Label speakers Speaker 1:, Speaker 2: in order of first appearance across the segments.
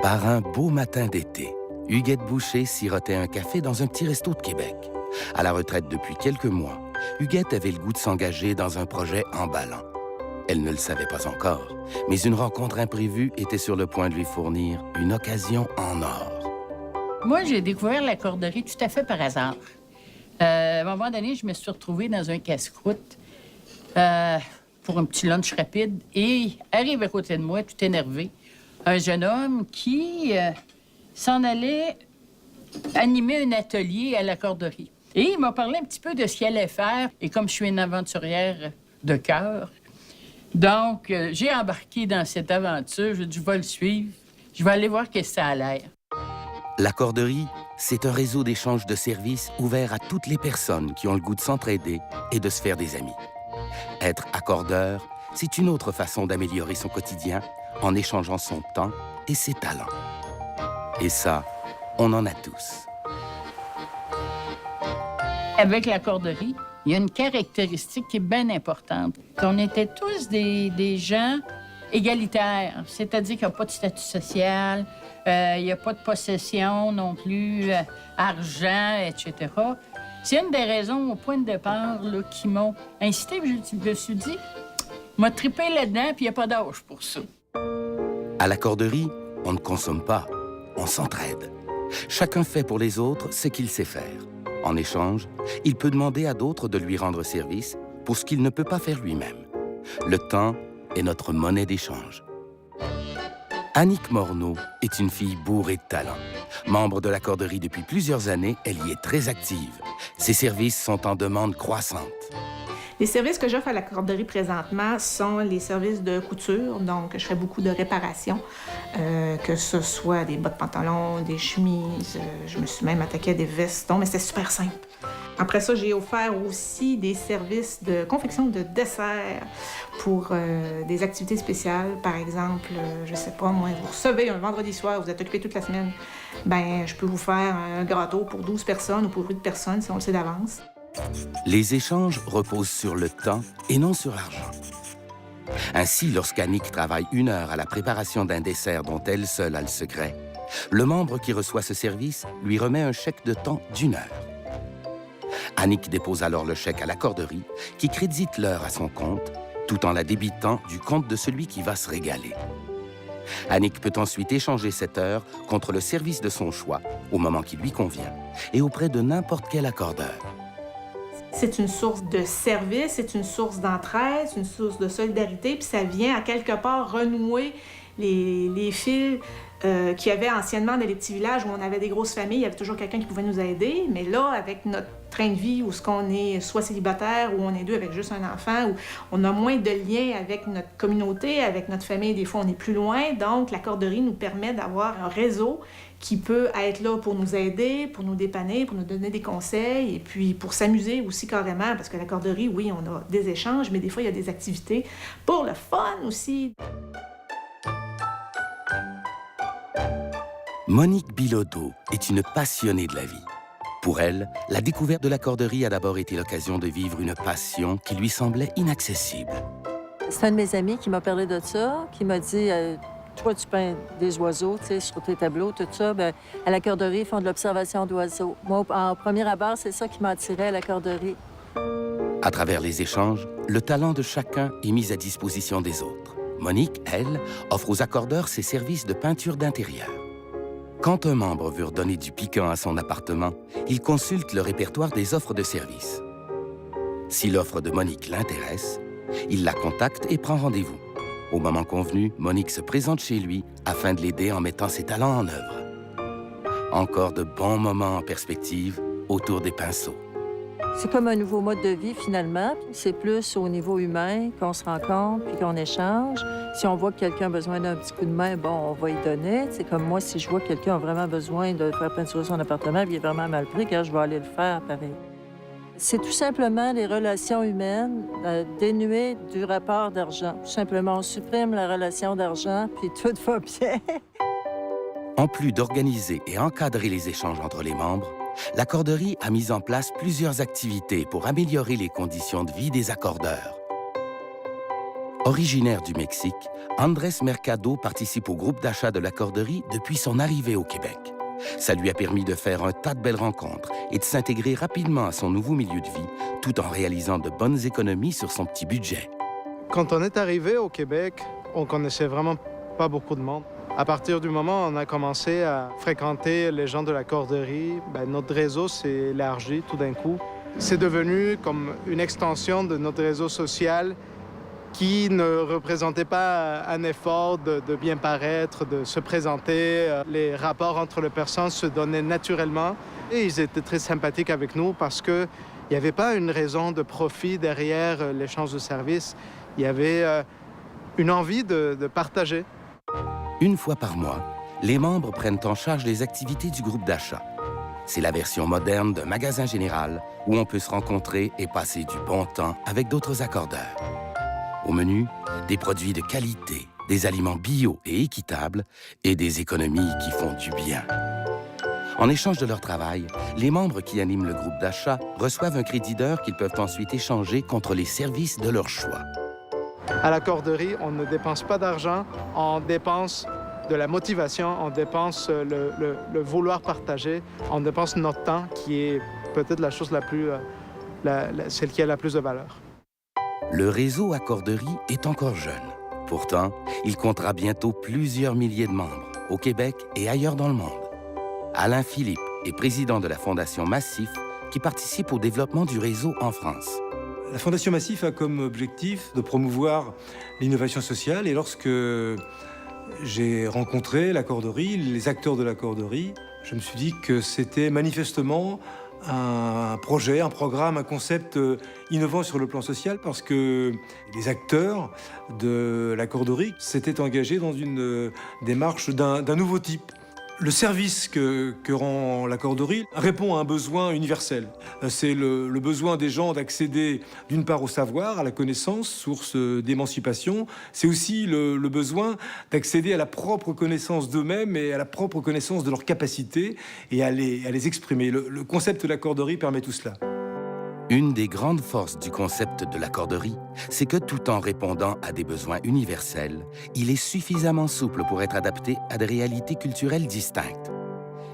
Speaker 1: Par un beau matin d'été, Huguette Boucher sirotait un café dans un petit resto de Québec. À la retraite depuis quelques mois, Huguette avait le goût de s'engager dans un projet emballant. Elle ne le savait pas encore, mais une rencontre imprévue était sur le point de lui fournir une occasion en or.
Speaker 2: Moi, j'ai découvert la corderie tout à fait par hasard. À un moment donné, je me suis retrouvée dans un casse-croûte pour un petit lunch rapide et arrive à côté de moi, tout énervé, un jeune homme qui s'en allait animer un atelier à la corderie. Et il m'a parlé un petit peu de ce qu'il allait faire. Et comme je suis une aventurière de cœur, donc j'ai embarqué dans cette aventure. J'ai dit, je vais le suivre. Je vais aller voir qu'est-ce que ça a l'air.
Speaker 1: La corderie, c'est un réseau d'échange de services ouvert à toutes les personnes qui ont le goût de s'entraider et de se faire des amis. Être accordeur, c'est une autre façon d'améliorer son quotidien en échangeant son temps et ses talents. Et ça, on en a tous.
Speaker 2: Avec la corderie, il y a une caractéristique qui est bien importante. On était tous des gens égalitaires, c'est-à-dire qu'il n'y a pas de statut social, il n'y a pas de possession non plus, argent, etc. C'est une des raisons au point de départ là, qui m'ont incité. Je me suis dit, m'a trippé là-dedans, puis il n'y a pas d'âge pour ça.
Speaker 1: À la corderie, on ne consomme pas, on s'entraide. Chacun fait pour les autres ce qu'il sait faire. En échange, il peut demander à d'autres de lui rendre service pour ce qu'il ne peut pas faire lui-même. Le temps est notre monnaie d'échange. Annick Morneau est une fille bourrée de talent. Membre de la corderie depuis plusieurs années, elle y est très active. Ses services sont en demande croissante.
Speaker 3: Les services que j'offre à la corderie présentement sont les services de couture. Donc, je fais beaucoup de réparations, que ce soit des bas de pantalon, des chemises. Je me suis même attaquée à des vestons, mais c'était super simple. Après ça, j'ai offert aussi des services de confection de desserts pour des activités spéciales. Par exemple, je sais pas, moi, vous recevez un vendredi soir, vous êtes occupé toute la semaine, ben je peux vous faire un gâteau pour 12 personnes ou pour 8 personnes si on le sait d'avance.
Speaker 1: Les échanges reposent sur le temps et non sur l'argent. Ainsi, lorsqu'Annick travaille 1 heure à la préparation d'un dessert dont elle seule a le secret, le membre qui reçoit ce service lui remet un chèque de temps d'1 heure. Annick dépose alors le chèque à la corderie qui crédite l'heure à son compte tout en la débitant du compte de celui qui va se régaler. Annick peut ensuite échanger cette heure contre le service de son choix au moment qui lui convient et auprès de n'importe quel accordeur.
Speaker 3: C'est une source de service, c'est une source d'entraide, c'est une source de solidarité, puis ça vient à quelque part renouer les fils qu'il y avait anciennement dans les petits villages où on avait des grosses familles, il y avait toujours quelqu'un qui pouvait nous aider, mais là, avec notre train de vie où ce qu'on est soit célibataire ou on est deux avec juste un enfant, où on a moins de liens avec notre communauté, avec notre famille, des fois on est plus loin, donc la corderie nous permet d'avoir un réseau qui peut être là pour nous aider, pour nous dépanner, pour nous donner des conseils, et puis pour s'amuser aussi carrément, parce que la corderie, oui, on a des échanges, mais des fois, il y a des activités pour le fun aussi.
Speaker 1: Monique Bilodeau est une passionnée de la vie. Pour elle, la découverte de la corderie a d'abord été l'occasion de vivre une passion qui lui semblait inaccessible.
Speaker 4: C'est un de mes amis qui m'a parlé de ça, qui m'a dit toi, tu peins des oiseaux, tu sais, sur tes tableaux, tout ça. Bien, à la corderie, ils font de l'observation d'oiseaux. Moi, en premier abord, c'est ça qui m'attirait à la corderie.
Speaker 1: À travers les échanges, le talent de chacun est mis à disposition des autres. Monique, elle, offre aux accordeurs ses services de peinture d'intérieur. Quand un membre veut redonner du piquant à son appartement, il consulte le répertoire des offres de services. Si l'offre de Monique l'intéresse, il la contacte et prend rendez-vous. Au moment convenu, Monique se présente chez lui afin de l'aider en mettant ses talents en œuvre. Encore de bons moments en perspective autour des pinceaux.
Speaker 4: C'est comme un nouveau mode de vie, finalement. C'est plus au niveau humain qu'on se rencontre puis qu'on échange. Si on voit que quelqu'un a besoin d'un petit coup de main, bon, on va y donner. C'est comme moi, si je vois que quelqu'un a vraiment besoin de faire peinturer son appartement puis il est vraiment mal pris, je vais aller le faire, pareil. C'est tout simplement les relations humaines dénuées du rapport d'argent. Tout simplement, on supprime la relation d'argent, puis tout va bien.
Speaker 1: En plus d'organiser et encadrer les échanges entre les membres, la corderie a mis en place plusieurs activités pour améliorer les conditions de vie des accordeurs. Originaire du Mexique, Andrés Mercado participe au groupe d'achat de la Corderie depuis son arrivée au Québec. Ça lui a permis de faire un tas de belles rencontres et de s'intégrer rapidement à son nouveau milieu de vie, tout en réalisant de bonnes économies sur son petit budget.
Speaker 5: Quand on est arrivé au Québec, on connaissait vraiment pas beaucoup de monde. À partir du moment où on a commencé à fréquenter les gens de la Corderie, notre réseau s'est élargi tout d'un coup. C'est devenu comme une extension de notre réseau social qui ne représentait pas un effort de bien paraître, de se présenter. Les rapports entre les personnes se donnaient naturellement et ils étaient très sympathiques avec nous parce qu'il n'y avait pas une raison de profit derrière l'échange de services. Il y avait une envie de partager.
Speaker 1: Une fois par mois, les membres prennent en charge les activités du groupe d'achat. C'est la version moderne d'un magasin général où on peut se rencontrer et passer du bon temps avec d'autres accordeurs. Au menu, des produits de qualité, des aliments bio et équitables et des économies qui font du bien. En échange de leur travail, les membres qui animent le groupe d'achat reçoivent un crédit d'heure qu'ils peuvent ensuite échanger contre les services de leur choix.
Speaker 5: À la Corderie, on ne dépense pas d'argent, on dépense de la motivation, on dépense le vouloir partager, on dépense notre temps qui est peut-être la chose celle qui a la plus de valeur.
Speaker 1: Le réseau à Corderie est encore jeune. Pourtant, il comptera bientôt plusieurs milliers de membres au Québec et ailleurs dans le monde. Alain Philippe est président de la Fondation Massif qui participe au développement du réseau en France.
Speaker 6: La Fondation Massif a comme objectif de promouvoir l'innovation sociale et lorsque j'ai rencontré la Corderie, les acteurs de la Corderie, je me suis dit que c'était manifestement un projet, un programme, un concept innovant sur le plan social parce que les acteurs de la Corderie s'étaient engagés dans une démarche d'un nouveau type. Le service que rend la Corderie répond à un besoin universel. C'est le besoin des gens d'accéder d'une part au savoir, à la connaissance, source d'émancipation. C'est aussi le besoin d'accéder à la propre connaissance d'eux-mêmes et à la propre connaissance de leurs capacités et à les exprimer. Le concept de la Corderie permet tout cela.
Speaker 1: Une des grandes forces du concept de la Corderie, c'est que tout en répondant à des besoins universels, il est suffisamment souple pour être adapté à des réalités culturelles distinctes.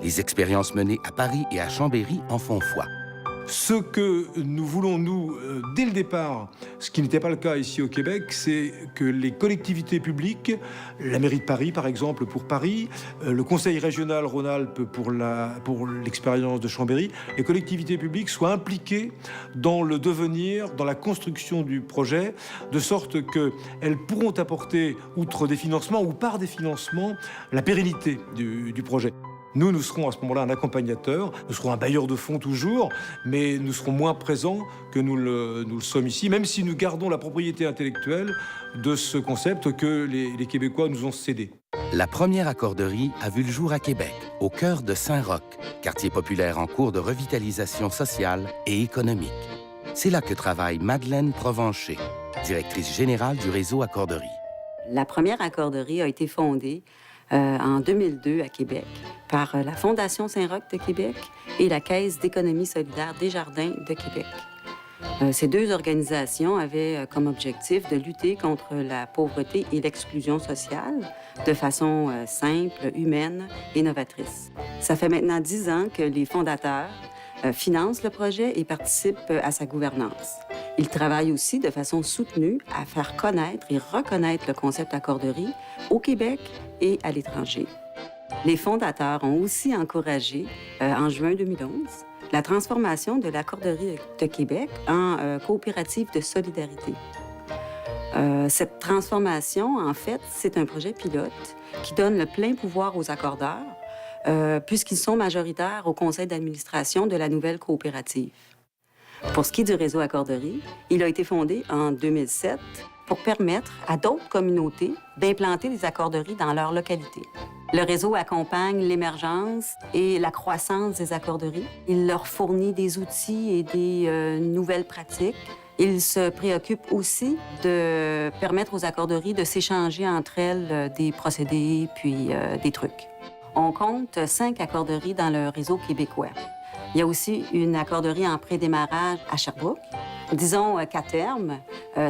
Speaker 1: Les expériences menées à Paris et à Chambéry en font foi.
Speaker 6: Ce que nous voulons, nous, dès le départ, ce qui n'était pas le cas ici au Québec, c'est que les collectivités publiques, la mairie de Paris par exemple pour Paris, le conseil régional Rhône-Alpes pour l'expérience de Chambéry, les collectivités publiques soient impliquées dans le devenir, dans la construction du projet, de sorte qu'elles pourront apporter, outre des financements ou par des financements, la pérennité du projet. Nous serons à ce moment-là un accompagnateur, nous serons un bailleur de fonds toujours, mais nous serons moins présents que nous le sommes ici, même si nous gardons la propriété intellectuelle de ce concept que les Québécois nous ont cédé.
Speaker 1: La première accorderie a vu le jour à Québec, au cœur de Saint-Roch, quartier populaire en cours de revitalisation sociale et économique. C'est là que travaille Madeleine Provencher, directrice générale du réseau Accorderie.
Speaker 7: La première accorderie a été fondée en 2002 à Québec par la Fondation Saint-Roch de Québec et la Caisse d'économie solidaire Desjardins de Québec. Ces deux organisations avaient comme objectif de lutter contre la pauvreté et l'exclusion sociale de façon simple, humaine et novatrice. Ça fait maintenant 10 ans que les fondateurs financent le projet et participent à sa gouvernance. Ils travaillent aussi de façon soutenue à faire connaître et reconnaître le concept accorderie au Québec et à l'étranger. Les fondateurs ont aussi encouragé, en juin 2011, la transformation de l'accorderie de Québec en coopérative de solidarité. Cette transformation, en fait, c'est un projet pilote qui donne le plein pouvoir aux accordeurs, puisqu'ils sont majoritaires au conseil d'administration de la nouvelle coopérative. Pour ce qui est du réseau Accorderie, il a été fondé en 2007 pour permettre à d'autres communautés d'implanter des accorderies dans leur localité. Le réseau accompagne l'émergence et la croissance des accorderies. Il leur fournit des outils et des nouvelles pratiques. Il se préoccupe aussi de permettre aux accorderies de s'échanger entre elles des procédés puis des trucs. On compte 5 accorderies dans le réseau québécois. Il y a aussi une accorderie en prédémarrage à Sherbrooke. Disons qu'à terme,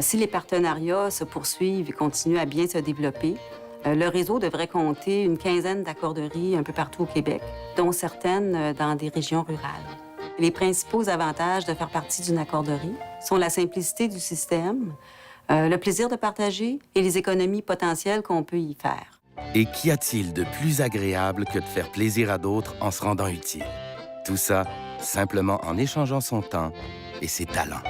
Speaker 7: si les partenariats se poursuivent et continuent à bien se développer, le réseau devrait compter une quinzaine d'accorderies un peu partout au Québec, dont certaines dans des régions rurales. Les principaux avantages de faire partie d'une accorderie sont la simplicité du système, le plaisir de partager et les économies potentielles qu'on peut y faire.
Speaker 1: Et qu'y a-t-il de plus agréable que de faire plaisir à d'autres en se rendant utile? Tout ça, simplement en échangeant son temps et ses talents.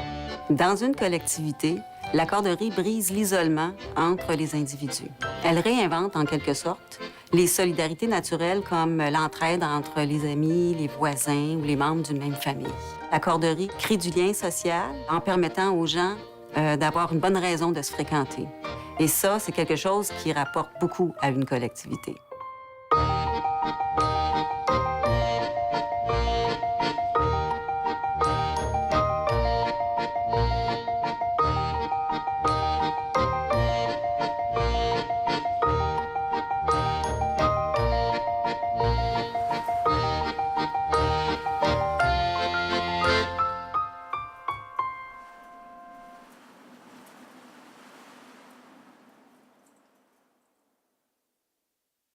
Speaker 7: Dans une collectivité, l'accorderie brise l'isolement entre les individus. Elle réinvente, en quelque sorte, les solidarités naturelles comme l'entraide entre les amis, les voisins ou les membres d'une même famille. L'accorderie crée du lien social en permettant aux gens d'avoir une bonne raison de se fréquenter. Et ça, c'est quelque chose qui rapporte beaucoup à une collectivité.